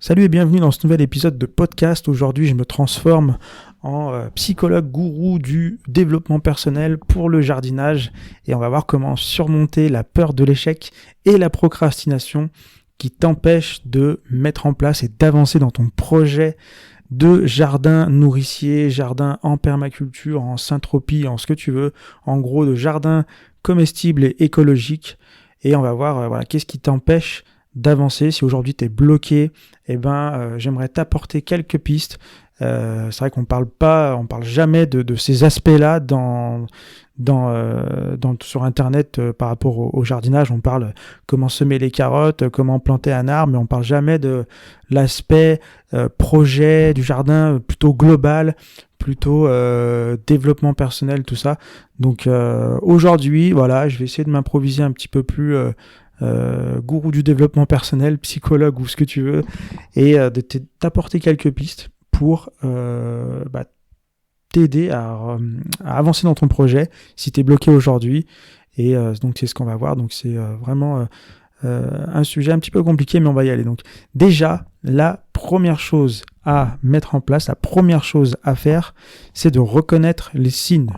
Salut et bienvenue dans ce nouvel épisode de podcast. Aujourd'hui, je me transforme en psychologue gourou du développement personnel pour le jardinage et on va voir comment surmonter la peur de l'échec et la procrastination qui t'empêchent de mettre en place et d'avancer dans ton projet de jardin nourricier, jardin en permaculture, en syntropie, en ce que tu veux, en gros de jardin comestible et écologique. Et on va voir qu'est-ce qui t'empêche d'avancer. Si aujourd'hui tu es bloqué, j'aimerais t'apporter quelques pistes. C'est vrai qu'on parle jamais de ces aspects-là sur Internet par rapport au jardinage. On parle comment semer les carottes, comment planter un arbre, mais on parle jamais de l'aspect projet du jardin plutôt global, plutôt développement personnel, tout ça. Donc aujourd'hui, je vais essayer de m'improviser un petit peu plus gourou du développement personnel, psychologue ou ce que tu veux, et de t'apporter quelques pistes pour t'aider à avancer dans ton projet si tu es bloqué aujourd'hui. Et donc c'est ce qu'on va voir. Donc c'est vraiment un sujet un petit peu compliqué, mais on va y aller. Donc déjà, la première chose à mettre en place, la première chose à faire, c'est de reconnaître les signes.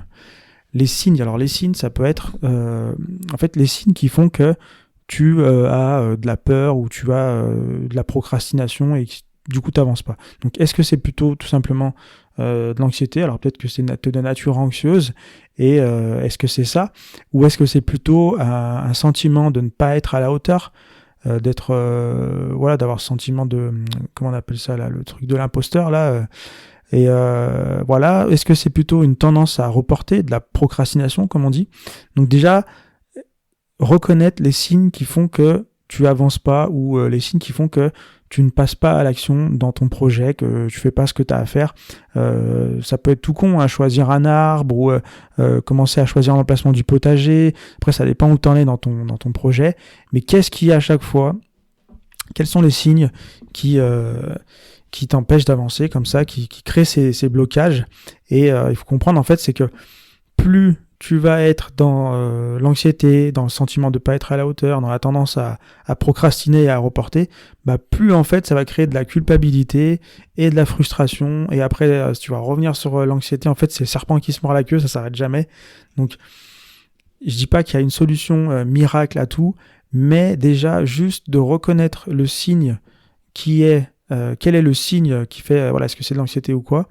Les signes, ça peut être les signes qui font que tu as de la peur ou tu as de la procrastination et du coup tu n'avances pas. Donc est-ce que c'est plutôt tout simplement de l'anxiété? Alors peut-être que c'est de nature anxieuse et est-ce que c'est ça? Ou est-ce que c'est plutôt un sentiment de ne pas être à la hauteur, d'avoir ce sentiment de, comment on appelle ça là, le truc de l'imposteur là est-ce que c'est plutôt une tendance à reporter, de la procrastination comme on dit? Donc déjà, reconnaître les signes qui font que tu avances pas ou les signes qui font que tu ne passes pas à l'action dans ton projet, que tu fais pas ce que tu as à faire. Ça peut être tout con, choisir un arbre ou commencer à choisir l'emplacement du potager. Après, ça dépend où tu en es dans ton projet. Mais qu'est-ce qui, à chaque fois, quels sont les signes qui t'empêchent d'avancer comme ça, qui créent ces blocages? Et il faut comprendre, en fait, c'est que plus tu vas être dans l'anxiété, dans le sentiment de ne pas être à la hauteur, dans la tendance à procrastiner et à reporter, plus en fait ça va créer de la culpabilité et de la frustration. Et après, si tu vas revenir sur l'anxiété, en fait c'est le serpent qui se mord la queue, ça s'arrête jamais. Donc je dis pas qu'il y a une solution miracle à tout, mais déjà juste de reconnaître le signe qui est, quel est le signe qui fait, est-ce que c'est de l'anxiété ou quoi,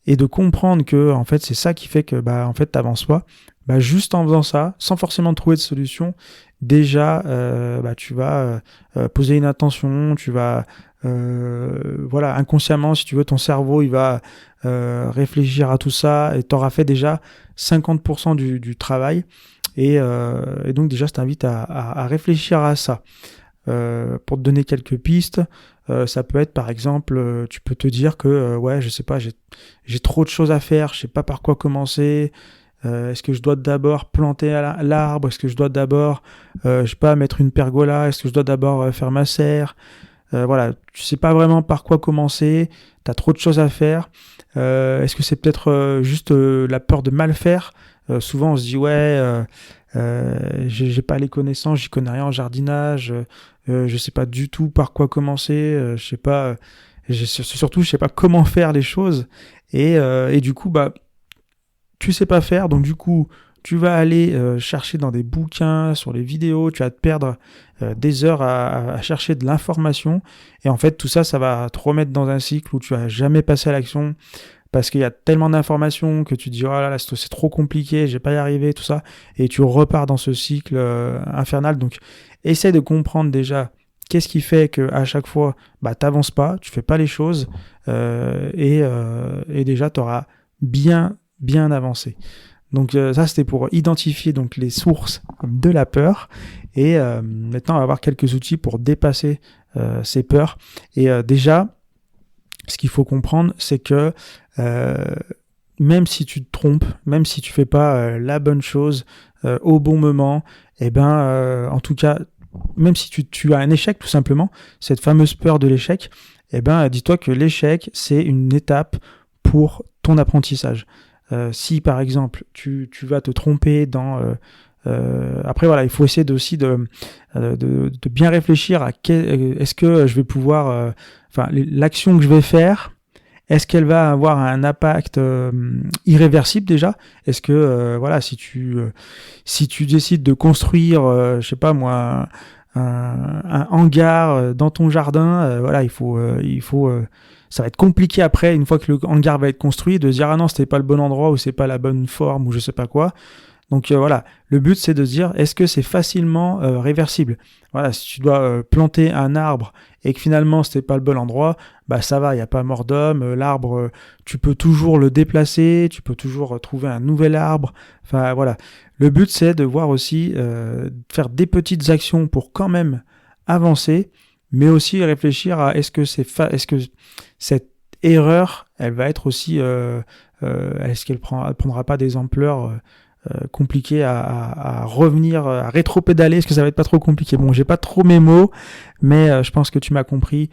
et de comprendre que en fait c'est ça qui fait que t'avances pas. Juste en faisant ça, sans forcément trouver de solution, déjà tu vas poser une intention, tu vas inconsciemment, si tu veux, ton cerveau il va réfléchir à tout ça et t'auras fait déjà 50% du travail et donc déjà je t'invite à réfléchir à ça. Pour te donner quelques pistes, ça peut être par exemple, tu peux te dire que je sais pas, j'ai trop de choses à faire, je sais pas par quoi commencer. Est-ce que je dois d'abord planter l'arbre? Est-ce que je dois d'abord mettre une pergola? Est-ce que je dois d'abord faire ma serre? Tu sais pas vraiment par quoi commencer, t'as trop de choses à faire. Est-ce que c'est peut-être juste la peur de mal faire? Souvent on se dit j'ai pas les connaissances, j'y connais rien en jardinage, je sais pas du tout par quoi commencer, je sais pas comment faire les choses et du coup tu sais pas faire, donc du coup tu vas aller chercher dans des bouquins, sur les vidéos, tu vas te perdre des heures à chercher de l'information et en fait tout ça va te remettre dans un cycle où tu vas jamais passer à l'action parce qu'il y a tellement d'informations que tu te dis oh là là c'est trop compliqué, je vais pas y arriver, tout ça, et tu repars dans ce cycle infernal. Donc essaie de comprendre déjà qu'est-ce qui fait que à chaque fois t'avances pas, tu fais pas les choses et déjà t'auras bien avancé. Donc ça c'était pour identifier donc les sources de la peur et maintenant on va voir quelques outils pour dépasser ces peurs et déjà ce qu'il faut comprendre, c'est que même si tu te trompes, même si tu fais pas la bonne chose au bon moment, en tout cas, même si tu as un échec tout simplement, cette fameuse peur de l'échec, dis-toi que l'échec, c'est une étape pour ton apprentissage. Si par exemple, tu vas te tromper dans Après voilà, il faut essayer de bien réfléchir à est-ce que je vais pouvoir, l'action que je vais faire, est-ce qu'elle va avoir un impact irréversible déjà? Est-ce que voilà, si tu décides de construire, je sais pas moi, un hangar dans ton jardin, voilà, il faut ça va être compliqué après, une fois que le hangar va être construit, de se dire ah non, c'était pas le bon endroit ou c'est pas la bonne forme ou je sais pas quoi. Donc voilà, le but c'est de se dire est-ce que c'est facilement réversible? Voilà, si tu dois planter un arbre et que finalement c'était pas le bon endroit, bah ça va, il y a pas mort d'homme, l'arbre tu peux toujours le déplacer, tu peux toujours trouver un nouvel arbre. Enfin voilà, le but c'est de voir aussi faire des petites actions pour quand même avancer, mais aussi réfléchir à est-ce que cette erreur, elle va être aussi est-ce qu'elle prendra pas des ampleurs compliqué à revenir, à rétro-pédaler, est-ce que ça va être pas trop compliqué? Bon, j'ai pas trop mes mots, mais je pense que tu m'as compris.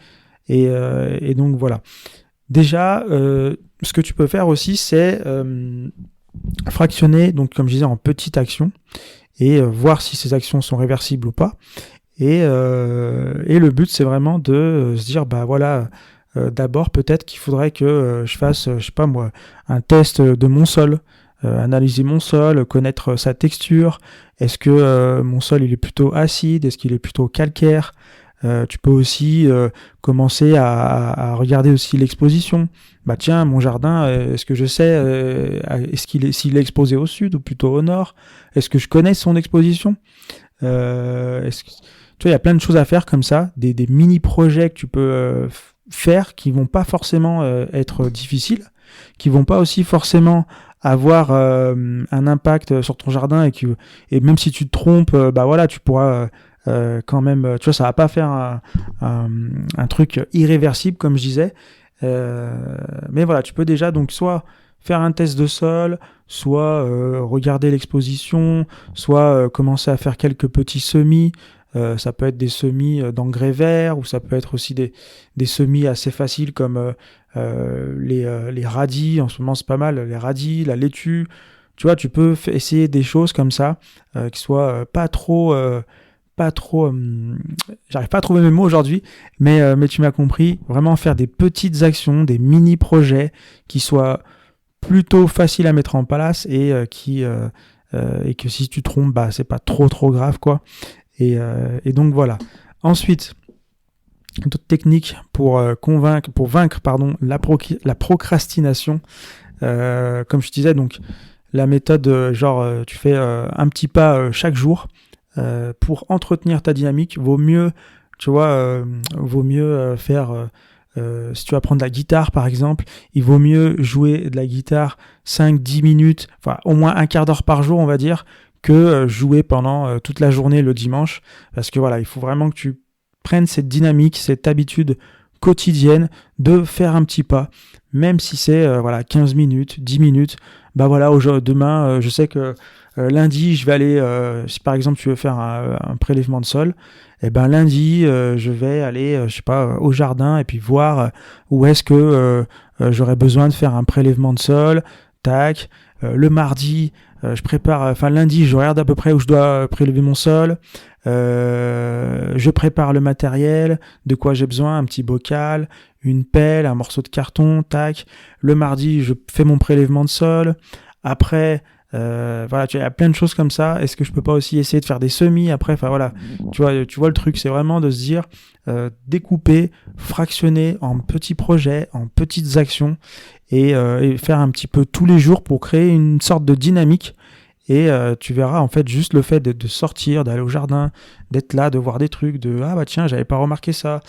Et donc voilà. Déjà, ce que tu peux faire aussi, c'est fractionner, donc comme je disais, en petites actions et voir si ces actions sont réversibles ou pas. Et le but, c'est vraiment de se dire, bah voilà, d'abord peut-être qu'il faudrait que je fasse, je sais pas moi, un test de mon sol. Analyser mon sol, connaître sa texture. Est-ce que mon sol il est plutôt acide? Est-ce qu'il est plutôt calcaire? Tu peux aussi commencer à regarder aussi l'exposition. Bah tiens, mon jardin, est-ce que je sais s'il est exposé au sud ou plutôt au nord? Est-ce que je connais son exposition? Tu vois, il y a plein de choses à faire comme ça, des mini-projets que tu peux faire qui vont pas forcément être difficiles, qui vont pas aussi forcément avoir un impact sur ton jardin et même si tu te trompes, bah voilà, tu pourras quand même, tu vois, ça va pas faire un truc irréversible comme je disais, mais voilà, tu peux déjà donc soit faire un test de sol, soit regarder l'exposition, soit commencer à faire quelques petits semis. Ça peut être des semis d'engrais verts ou ça peut être aussi des semis assez faciles comme les radis. En ce moment c'est pas mal, les radis, la laitue. Tu vois, tu peux essayer des choses comme ça qui soient pas trop j'arrive pas à trouver mes mots aujourd'hui, mais tu m'as compris, vraiment faire des petites actions, des mini projets qui soient plutôt faciles à mettre en place et et que si tu te trompes, bah c'est pas trop grave quoi. Et donc voilà. Ensuite, d'autres techniques pour vaincre la procrastination. Comme je disais, donc la méthode tu fais un petit pas chaque jour pour entretenir ta dynamique. Vaut mieux, tu vois, faire si tu vas prendre la guitare par exemple, il vaut mieux jouer de la guitare 5-10 minutes, enfin au moins un quart d'heure par jour on va dire, que jouer pendant toute la journée le dimanche, parce que voilà, il faut vraiment que tu prennes cette dynamique, cette habitude quotidienne de faire un petit pas, même si c'est 15 minutes, 10 minutes, bah voilà, demain, je sais que lundi, je vais aller, si par exemple tu veux faire un prélèvement de sol, et ben lundi, je vais aller, je sais pas, au jardin et puis voir où est-ce que j'aurais besoin de faire un prélèvement de sol, tac, le mardi, je prépare, lundi, je regarde à peu près où je dois prélever mon sol. Je prépare le matériel, de quoi j'ai besoin, un petit bocal, une pelle, un morceau de carton, tac. Le mardi, je fais mon prélèvement de sol. Après, il y a plein de choses comme ça. Est-ce que je peux pas aussi essayer de faire des semis après? Tu vois le truc, c'est vraiment de se dire découper, fractionner en petits projets, en petites actions et faire un petit peu tous les jours pour créer une sorte de dynamique. Et tu verras en fait juste le fait de sortir, d'aller au jardin, d'être là, de voir des trucs, ah bah tiens, j'avais pas remarqué ça.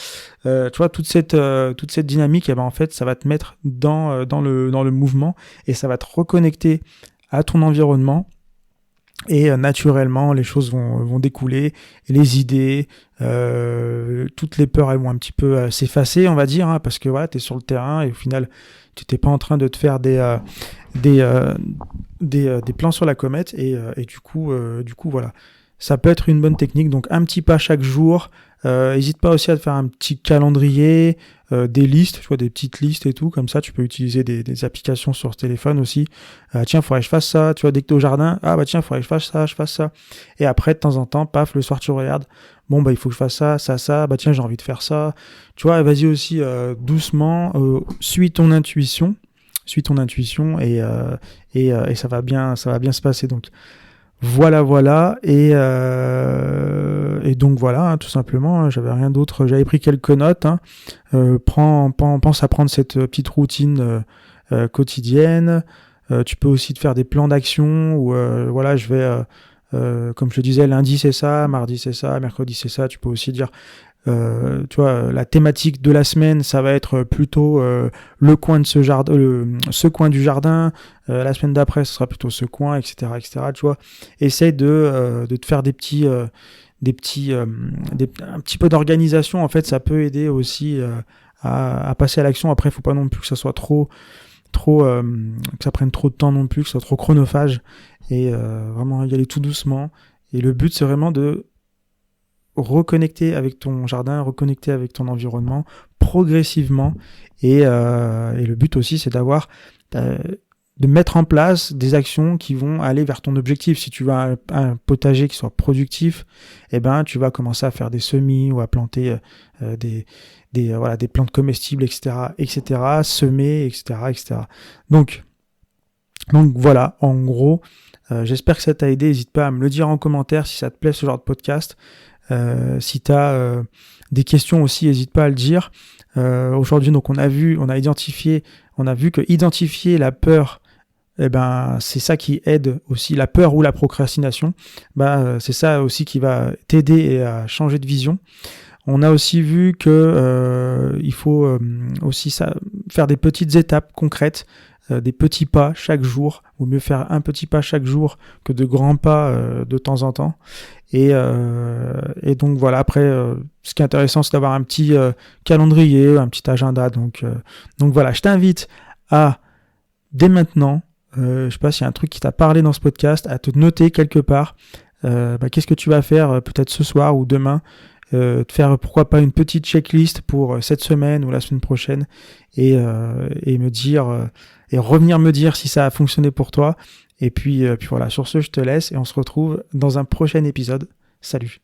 Tu vois, toute cette dynamique, en fait ça va te mettre dans le mouvement et ça va te reconnecter à ton environnement. Et naturellement, les choses vont découler, et les idées, toutes les peurs, elles vont un petit peu s'effacer, on va dire, hein, parce que voilà, t'es sur le terrain et au final, tu t'es pas en train de te faire des plans sur la comète et du coup, voilà. Ça peut être une bonne technique, donc un petit pas chaque jour. N'hésite pas aussi à te faire un petit calendrier, des listes, tu vois, des petites listes et tout, comme ça tu peux utiliser des applications sur ce téléphone aussi. Tiens, faudrait que je fasse ça, tu vois, dès que t'es au jardin, ah bah tiens, faudrait que je fasse ça. Et après, de temps en temps, paf, le soir tu regardes, bon bah il faut que je fasse ça, bah tiens, j'ai envie de faire ça. Tu vois, vas-y aussi doucement, suis ton intuition et ça va bien se passer. Donc voilà et donc voilà, hein, tout simplement, hein, j'avais rien d'autre, j'avais pris quelques notes, hein. Pense à prendre cette petite routine quotidienne. Tu peux aussi te faire des plans d'action où voilà, je vais comme je le disais, lundi c'est ça, mardi c'est ça, mercredi c'est ça. Tu peux aussi dire tu vois, la thématique de la semaine, ça va être plutôt le coin de ce jardin, ce coin du jardin. La semaine d'après, ce sera plutôt ce coin, etc., etc. Tu vois, essaye de te faire un petit peu d'organisation. En fait, ça peut aider aussi à passer à l'action. Après, il faut pas non plus que ça soit trop que ça prenne trop de temps non plus, que ça soit trop chronophage. Et vraiment y aller tout doucement. Et le but, c'est vraiment de reconnecter avec ton jardin, reconnecter avec ton environnement progressivement. Et le but aussi, c'est de mettre en place des actions qui vont aller vers ton objectif. Si tu veux un potager qui soit productif, eh ben, tu vas commencer à faire des semis ou à planter des plantes comestibles, etc., semer, etc. Donc voilà, en gros, j'espère que ça t'a aidé. N'hésite pas à me le dire en commentaire si ça te plaît ce genre de podcast. Si tu as des questions aussi, n'hésite pas à le dire. Aujourd'hui, donc on a vu que identifier la peur, eh ben c'est ça qui aide aussi, la peur ou la procrastination. C'est ça aussi qui va t'aider à changer de vision. On a aussi vu que il faut aussi faire des petites étapes concrètes, des petits pas chaque jour. Vaut mieux faire un petit pas chaque jour que de grands pas de temps en temps. Et donc voilà, après, ce qui est intéressant, c'est d'avoir un petit calendrier, un petit agenda. Donc voilà, je t'invite à, dès maintenant, je sais pas s'il y a un truc qui t'a parlé dans ce podcast, à te noter quelque part. Qu'est-ce que tu vas faire peut-être ce soir ou demain, te faire pourquoi pas une petite checklist pour cette semaine ou la semaine prochaine et me dire et revenir me dire si ça a fonctionné pour toi. Et puis voilà, sur ce, je te laisse et on se retrouve dans un prochain épisode. Salut!